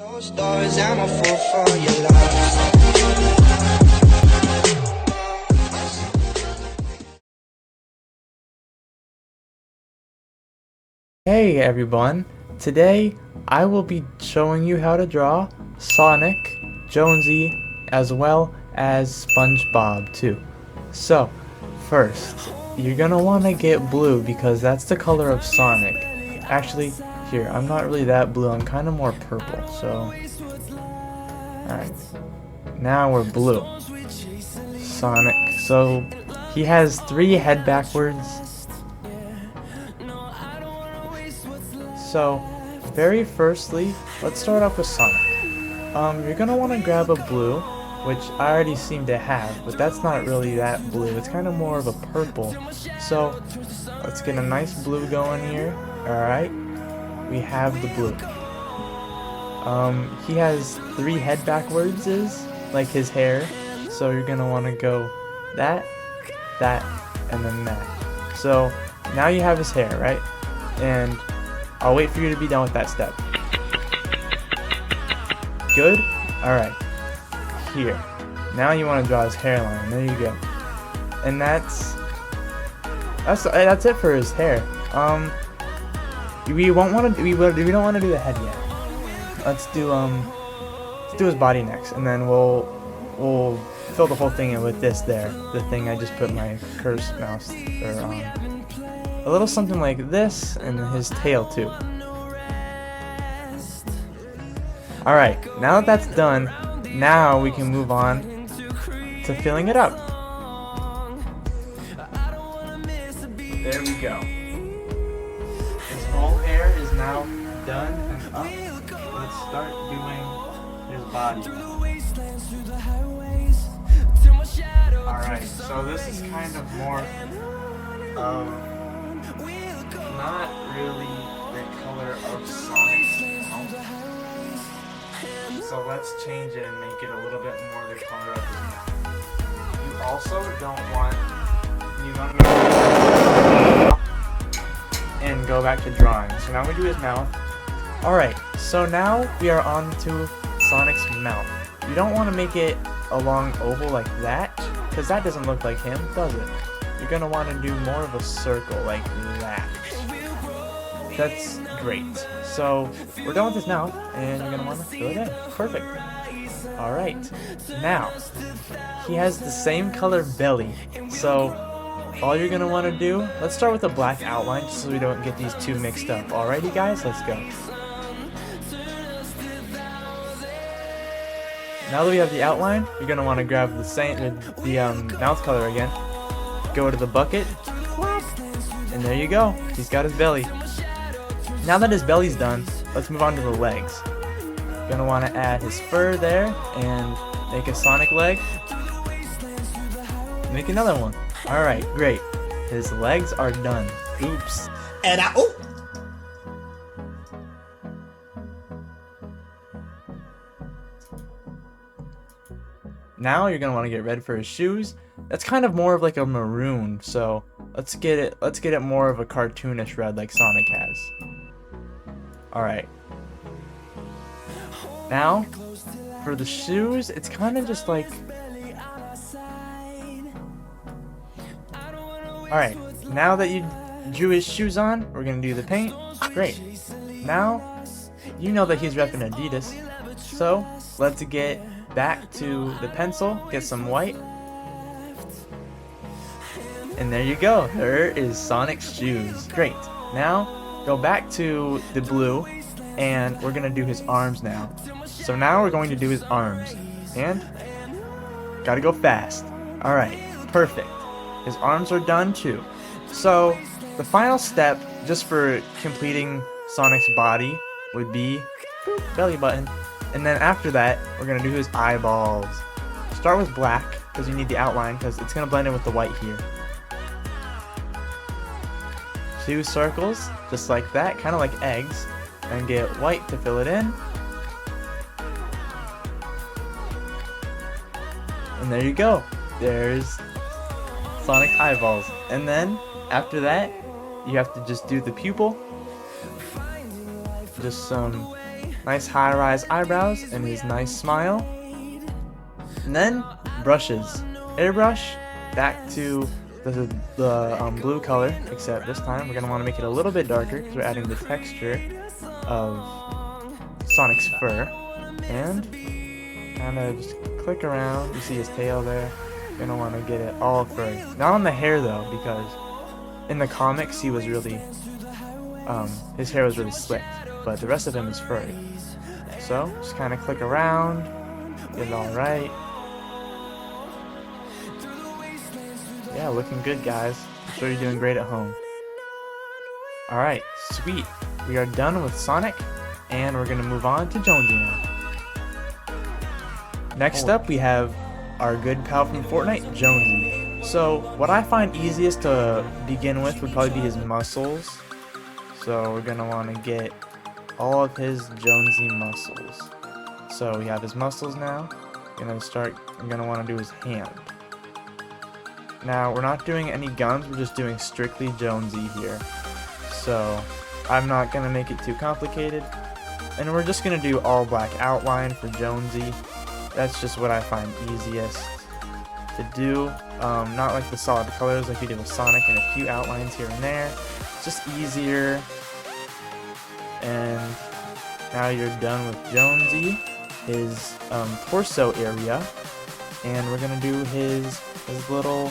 Closed doors, I'm a fool for your love. Hey everyone, today I will be showing you how to draw Sonic, Jonesy, as well as Spongebob too. So, first, you're gonna want to get blue because that's the color of Sonic. Actually, here, I'm not really that blue, I'm kind of more purple, so... Alright, now we're blue. Sonic, so he has 3 head backwards. So, very firstly, let's start off with Sonic. You're gonna want to grab a blue, which I already seem to have, but that's not really that blue. It's kind of more of a purple. So, let's get a nice blue going here. Alright, we have the blue. He has 3 head backwards, like his hair. So you're gonna want to go that, and then that. So, now you have his hair, right? And I'll wait for you to be done with that step. Good? Alright. Here. Now you want to draw his hairline. There you go. And that's it for his hair. We don't want to do the head yet. Let's do his body next, and then we'll fill the whole thing in with this there. The thing I just put my cursed mouse on. A little something like this, and his tail too. Alright, now that that's done, now we can move on to filling it up. There we go. His whole hair is now done and up. Let's start doing his body. Alright, so this is kind of more not really the color of Sonic's mouth. So let's change it and make it a little bit more the color of his mouth. You also don't want to and go back to drawing. So now we do his mouth. Alright, so now we are on to Sonic's mouth. You don't want to make it a long oval like that, because that doesn't look like him, does it? You're going to want to do more of a circle like that. That's great. So, we're done with his mouth, and you're going to want to fill it in. Perfect. Alright. Now, he has the same color belly. So, all you're going to want to do, let's start with a black outline just so we don't get these two mixed up. Alrighty guys, let's go. Now that we have the outline, you're going to want to grab the mouth color again. Go to the bucket, and there you go. He's got his belly. Now that his belly's done, let's move on to the legs. You're gonna want to add his fur there and make a Sonic leg. Make another one. Alright, great. His legs are done. Oops. And Now you're gonna want to get red for his shoes. That's kind of more of like a maroon, so let's get it more of a cartoonish red like Sonic has. Alright. Now, for the shoes, it's kind of just like... Alright, now that you drew his shoes on, we're gonna do the paint. Great. Now, you know that he's repping Adidas, so let's get back to the pencil, get some white. And there you go, there is Sonic's shoes. Great. Now, go back to the blue, and we're gonna do his arms now. So now we're going to do his arms. And, gotta go fast. Alright, perfect. His arms are done too. So, the final step, just for completing Sonic's body, would be belly button. And then after that, we're gonna do his eyeballs. Start with black, because you need the outline, because it's gonna blend in with the white here. 2 circles, just like that, kind of like eggs, and get white to fill it in. And there you go. There's Sonic eyeballs. And then, after that, you have to just do the pupil. Just some nice high-rise eyebrows and his nice smile. And then brushes. Airbrush back to the blue color, except this time we're going to want to make it a little bit darker because we're adding the texture of Sonic's fur. And kind of just click around. You see his tail there. You're going to want to get it all furry. Not on the hair though, because in the comics he was really, his hair was really slick, but the rest of him is furry. So just kind of click around, get it all right. Yeah, looking good, guys. I'm sure you're doing great at home. Alright, sweet. We are done with Sonic, and we're going to move on to Jonesy now. Next up, we have our good pal from Fortnite, Jonesy. So, what I find easiest to begin with would probably be his muscles. So, we're going to want to get all of his Jonesy muscles. So, we have his muscles now. I'm going to want to do his hand. Now, we're not doing any guns, we're just doing strictly Jonesy here. So, I'm not going to make it too complicated. And we're just going to do all black outline for Jonesy. That's just what I find easiest to do. Not like the solid colors like we did with Sonic, and a few outlines here and there. It's just easier. And now you're done with Jonesy, his torso area. And we're going to do his little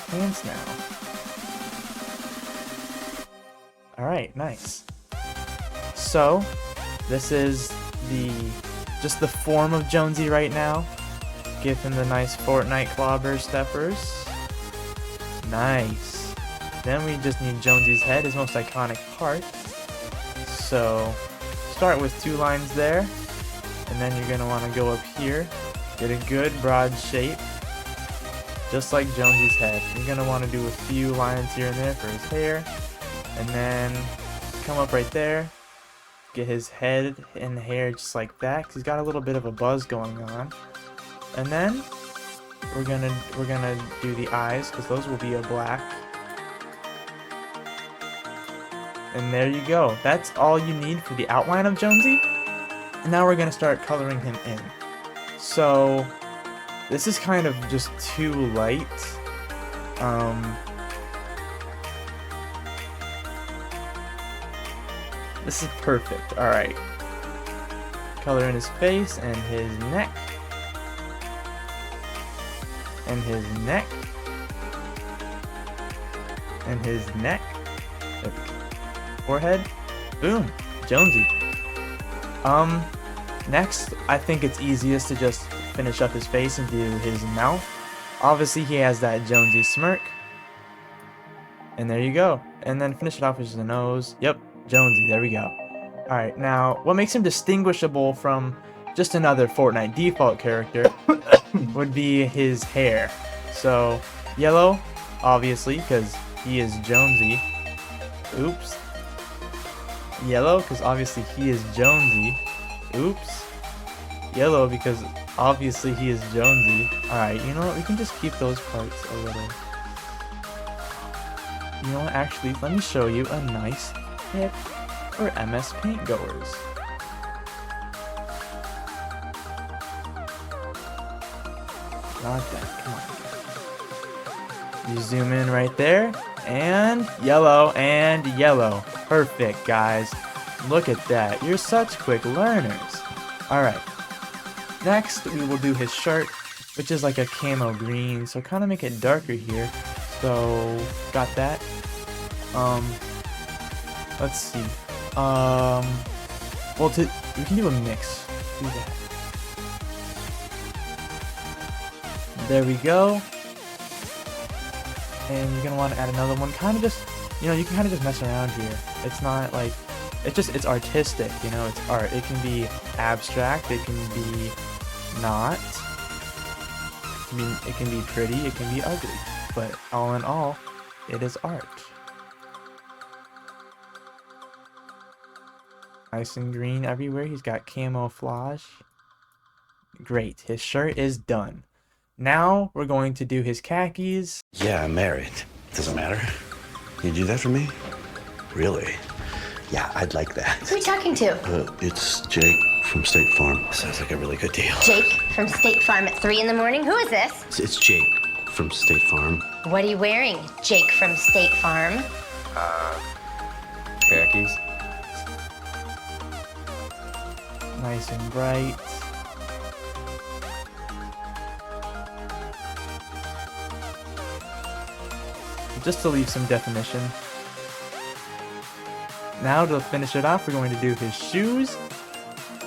hands now. Alright, nice. So, this is just the form of Jonesy right now. Give him the nice Fortnite clobber steppers. Nice. Then we just need Jonesy's head, his most iconic part. So, start with 2 lines there. And then you're going to want to go up here. Get a good broad shape. Just like Jonesy's head. You're going to want to do a few lines here and there for his hair. And then come up right there. Get his head and hair just like that, 'cause he's got a little bit of a buzz going on. And then we're gonna do the eyes, because those will be a black. And there you go. That's all you need for the outline of Jonesy. And now we're gonna start coloring him in. So this is kind of just too light. This is perfect. Alright. Color in his face and his neck. And his neck. And his neck. There we go. Forehead. Boom. Jonesy. Next, I think it's easiest to just finish up his face and do his mouth. Obviously, he has that Jonesy smirk. And there you go. And then finish it off with the nose. Yep. Jonesy, there we go. Alright, now, what makes him distinguishable from just another Fortnite default character would be his hair. So, yellow, obviously, because he is Jonesy. Oops. Yellow, because obviously he is Jonesy. Oops. Yellow, because obviously he is Jonesy. Alright, you know what, we can just keep those parts a little. You know what, actually, let me show you a nice tip for MS Paint goers. Not that, come on. You zoom in right there, and yellow, and yellow. Perfect, guys. Look at that, you're such quick learners. Alright, next we will do his shirt, which is like a camo green, so kind of make it darker here. So, got that. Let's see. Well, we can do a mix. Do that. There we go. And you're gonna want to add another one. Kind of just, you know, you can kind of just mess around here. It's not like, it's artistic, you know, it's art. It can be abstract, it can be not. I mean, it can be pretty, it can be ugly. But all in all, it is art. Nice and green everywhere. He's got camouflage. Great. His shirt is done. Now we're going to do his khakis. Yeah, I'm married. Doesn't matter. You do that for me? Really? Yeah, I'd like that. Who are you talking to? It's Jake from State Farm. Sounds like a really good deal. Jake from State Farm at 3 in the morning? Who is this? It's Jake from State Farm. What are you wearing, Jake from State Farm? Khakis. Nice and bright. Just to leave some definition. Now to finish it off, we're going to do his shoes.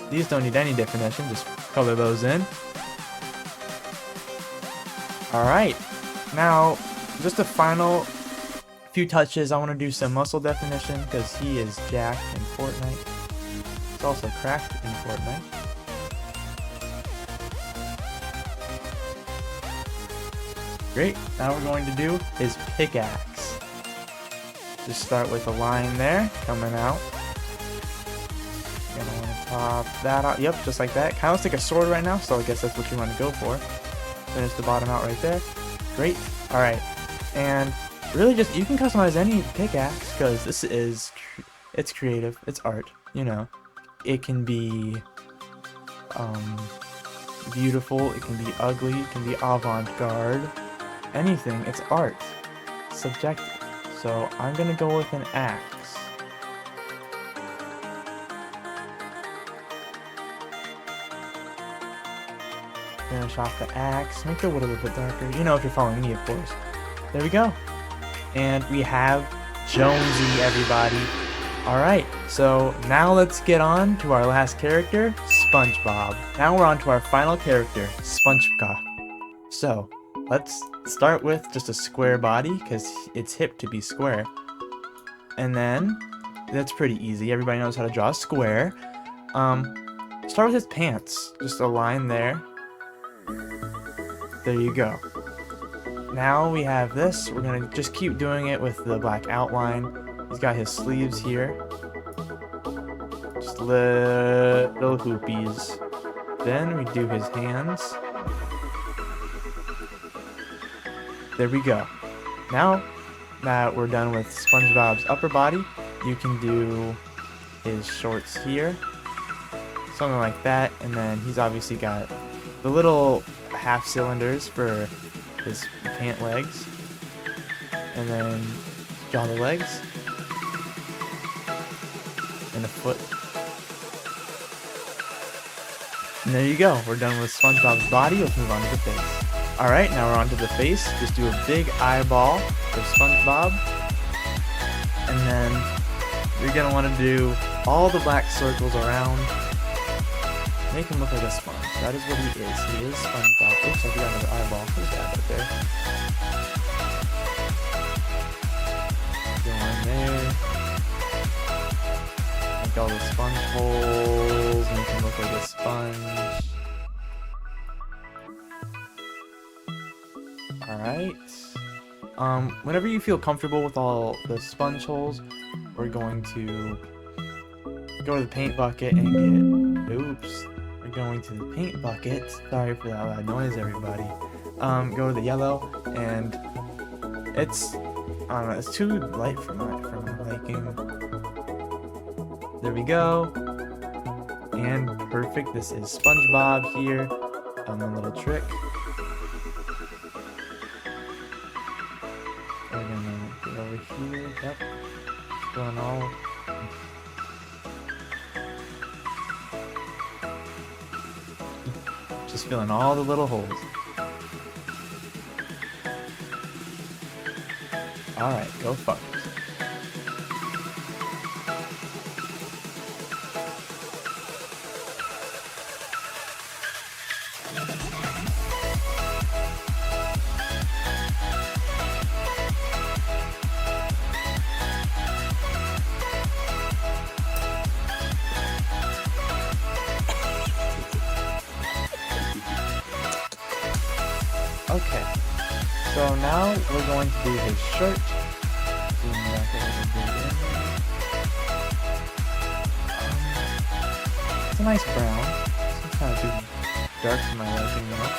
These don't need any definition, just color those in. Alright, now just a final few touches. I want to do some muscle definition because he is jacked in Fortnite. He's also cracked in Fortnite. Great, now we're going to do his pickaxe. Just start with a line there, coming out. Gonna want to top that out. Yep, just like that. Kind of looks like a sword right now, so I guess that's what you want to go for. Finish the bottom out right there. Great. Alright, and really just, you can customize any pickaxe, because this is, it's creative, it's art, you know. It can be beautiful, it can be ugly, it can be avant-garde. Anything, it's art. Subjective. So I'm gonna go with an axe. Finish off the axe. Make the wood a little bit darker. You know, if you're following me, of course. There we go. And we have Jonesy, everybody. Alright, so now let's get on to our last character, Spongebob. Now we're on to our final character, Spongebob. So, let's start with just a square body, because it's hip to be square. And then, that's pretty easy. Everybody knows how to draw a square. Start with his pants. Just a line there. There you go. Now we have this. We're going to just keep doing it with the black outline. He's got his sleeves here. Just little hoopies. Then we do his hands. There we go. Now that we're done with SpongeBob's upper body, you can do his shorts here. Something like that. And then he's obviously got the little half cylinders for his pant legs. And then draw the legs. And a foot. And there you go. We're done with SpongeBob's body. Let's move on to the face. Alright, now we're on to the face. Just do a big eyeball for SpongeBob. And then you're going to want to do all the black circles around. Make him look like a sponge. That is what he is. He is SpongeBob. Oops, I forgot another eyeball. There's that right there. Go in there. Make all the sponge holes. Make him look like a sponge. Alright. Whenever you feel comfortable with all the sponge holes, we're going to go to the paint bucket and get... Oops. We're going to the paint bucket. Sorry for that loud noise, everybody. Go to the yellow, and it's... I don't know, it's too light for my liking. There we go. And perfect. This is SpongeBob here. A little trick. We're gonna get over here. Yep. Going all. Just filling all the little holes. Alright, go fuckers. Okay, so now we're going to do his shirt. Zoom back a little bit in. It's a nice brown. It's kind of too dark for my liking, you know.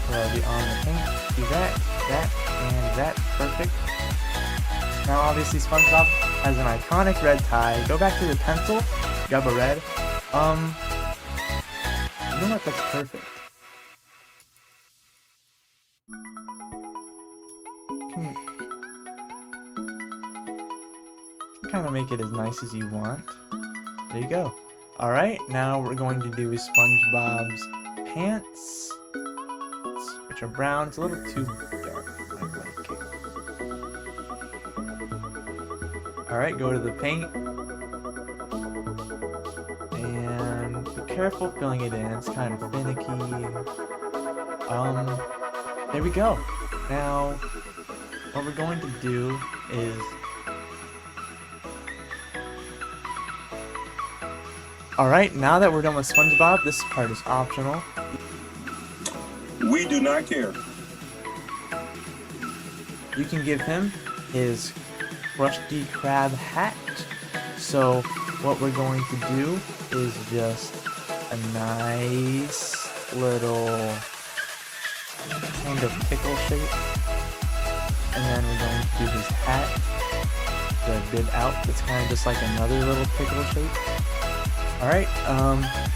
So I'll be on the paint. Do that, and that. Perfect. Now obviously SpongeBob has an iconic red tie. Go back to the pencil. grab a red. You know what? That's perfect. Can kind of make it as nice as you want. There you go. Alright, now we're going to do SpongeBob's pants, which are brown. It's a little too dark. Alright, go to the paint. And be careful filling it in. It's kind of finicky. There we go. Now, what we're going to do is... Alright, now that we're done with SpongeBob, this part is optional. We do not care. You can give him his Krusty Krab hat. So what we're going to do is just a nice little kind of pickle shape. And then we're going to do his hat. The bib out. It's kind of just like another little pickle shape. Alright,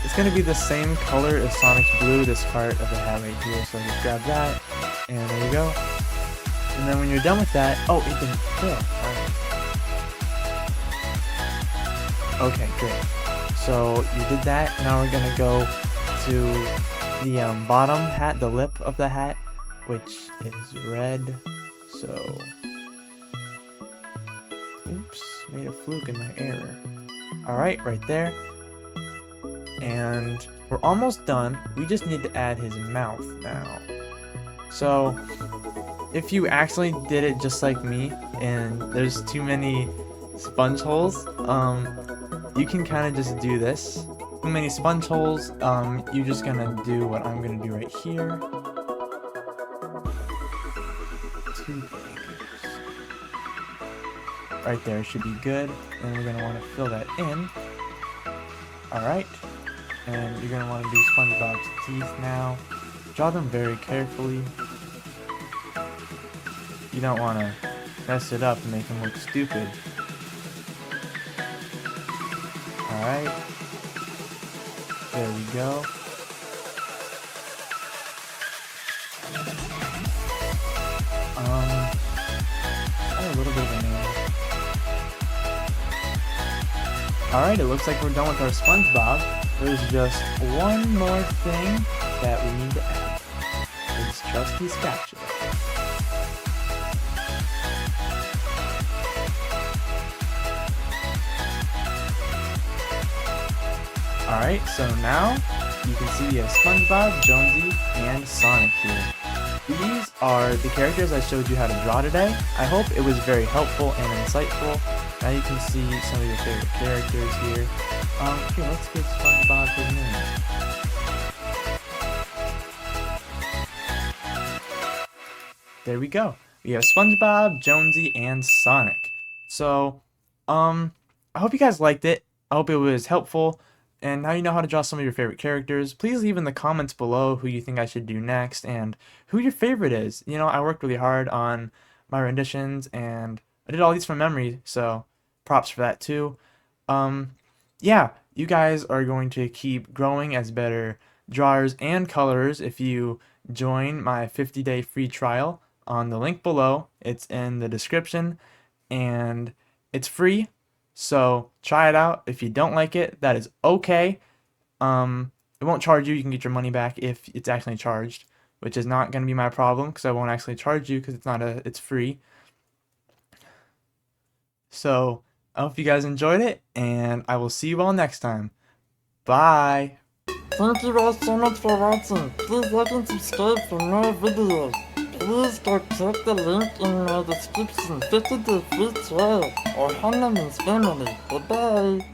it's going to be the same color as Sonic's blue, this part of the hat right here, so just grab that, and there you go. And then when you're done with that, oh, it didn't fill. Okay, great. So you did that, now we're going to go to the bottom hat, the lip of the hat, which is red, so... Oops, made a fluke in my error. Alright, right there. And we're almost done. We just need to add his mouth now. So if you actually did it just like me and there's too many sponge holes, you can kind of just do this. Too many sponge holes, you're just gonna do what I'm gonna do right here. 2 fingers. Right there should be good, and we're gonna want to fill that in. Alright. And you're going to want to do SpongeBob's teeth now. Draw them very carefully. You don't want to mess it up and make him look stupid. Alright. There we go. A little bit of a nail. Alright, it looks like we're done with our SpongeBob. There's just one more thing that we need to add. His trusty spatula. Alright, so now you can see we have SpongeBob, Jonesy, and Sonic here. These are the characters I showed you how to draw today. I hope it was very helpful and insightful. Now you can see some of your favorite characters here. Okay, let's get SpongeBob his name. There we go. We have SpongeBob, Jonesy, and Sonic. So, I hope you guys liked it. I hope it was helpful. And now you know how to draw some of your favorite characters. Please leave in the comments below who you think I should do next and who your favorite is. You know, I worked really hard on my renditions and I did all these from memory, so props for that too. Yeah, you guys are going to keep growing as better drawers and colorers if you join my 50-day free trial on the link below. It's in the description and it's free. So try it out. If you don't like it, that is okay. It won't charge you. You can get your money back if it's actually charged, which is not going to be my problem because I won't actually charge you because it's free. So I hope you guys enjoyed it, and I will see you all next time. Bye. Thank you all so much for watching. Please like and subscribe for more videos. Please go check the link in my description. 50-day free trial or Hannah's family. Bye bye.